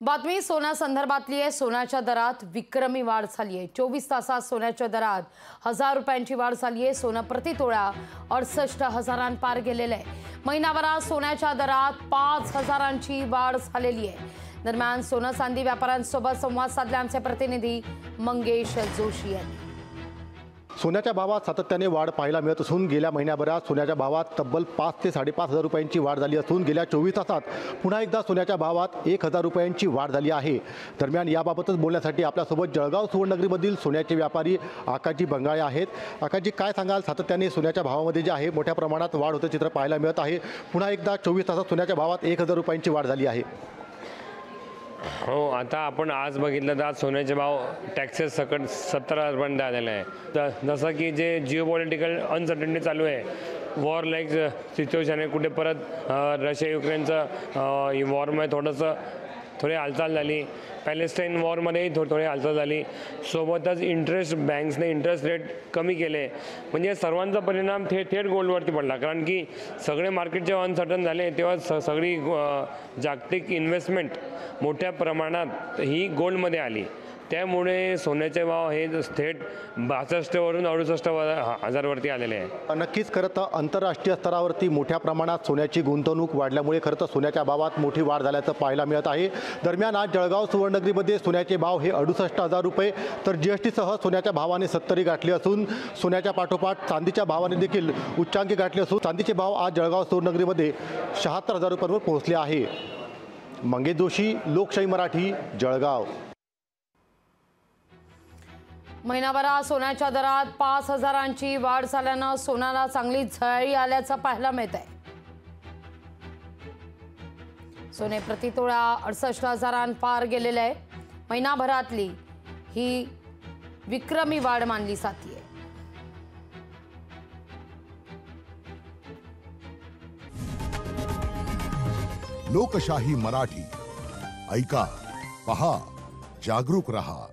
बातमी सोन्यासंदर्भातली आहे। सोन्याच्या दरात विक्रमी वाढ झाली आहे। 24 तासात सोन्याच्या दरात 1000 रुपयांची वाढ झाली आहे। सोनं प्रति तोळा 68,000 पार गेलेलं आहे। महिनाभरात सोन्याच्या दरात 5,000ची वाढ झालेली आहे। दरम्यान सोनं चांदी व्यापाऱ्यांसोबत संवाद साधले आमचे प्रतिनिधी मंगेश जोशी यांनी। सोन्याच्या भावात सातत्याने वाढ पाहायला मिळत असून गेल्या महिन्याभरात सोन्याच्या भावात तब्बल 5 ते 5,500 रुपयांची वाढ झाली असून गेल्या 24 तासात पुन्हा एकदा सोन्याच्या भावात 1000 रुपयांची वाढ झाली आहे। दरम्यान याबाबतच बोलण्यासाठी आपल्यासोबत जळगाव सुवर्णनगरीमधील सोन्याचे व्यापारी आकाजी बंगाळे आहेत। आकाजी, काय सांगाल? सातत्याने सोन्याच्या भावामध्ये जे आहे मोठ्या प्रमाणात वाढ होते चित्र पाहायला मिळत आहे। पुन्हा एकदा 24 तासात सोन्याच्या भावात 1000 रुपयांची वाढ झाली आहे। हो, आता आपण आज बघितलं तर आज सोन्याचे भाव टॅक्सेस सकट 70,000 आलेले आहे। जसं की जे जिओपॉलिटिकल अनसर्टनिटी चालू आहे, वॉर लाईक सिच्युएशन आहे, कुठे परत रशिया युक्रेनचं वॉरमध्ये थोडी हालचाल झाली, पॅलेस्टाईन वॉरमध्येही थोडी हालचाल झाली, सोबतच बँक्सने इंटरेस्ट रेट कमी केले, म्हणजे सर्वांचा परिणाम थेट गोल्डवरती पडला। कारण की सगळे मार्केट जेव्हा अनसर्टन झाले तेव्हा सगळी जागतिक इन्व्हेस्टमेंट मोठ्या प्रमाणात ही गोल्डमध्ये आली। त्यामुळे सोन्याचे भाव हे थेट 62 वरून 68,000 वरती आलेले आहे। नक्कीच खरं तर आंतरराष्ट्रीय स्तरावरती मोठ्या प्रमाणात सोन्याची गुंतवणूक वाढल्यामुळे खरं तर सोन्याच्या भावात मोठी वाढ झाल्याचं पाहायला मिळत आहे। दरम्यान आज जळगाव सुवर्णनगरीमध्ये सोन्याचे भाव हे 68,000 रुपये तर जीएसटीसह सोन्याच्या भावाने 70 गाठले असून सोन्याच्या पाठोपाठ चांदीच्या भावाने देखील उच्चांकी गाठले असून चांदीचे भाव आज जळगाव सुवर्णनगरीमध्ये 76,000 रुपयांवर पोहोचले आहे। मंगेश जोशी, लोकशाही मराठी, जळगाव। महिनाभरात सोन्याच्या दरात 5,000ची वाढ झाल्यानं सोन्याला चांगली झळाळी आल्याचं पाहायला मिळत आहे। सोने प्रति तोळा 68,000 पार गेलेलं आहे। महिनाभरातली ही विक्रमी वाढ मानली जाते। लोकशाही मराठी ऐका, पहा, जागरूक रहा।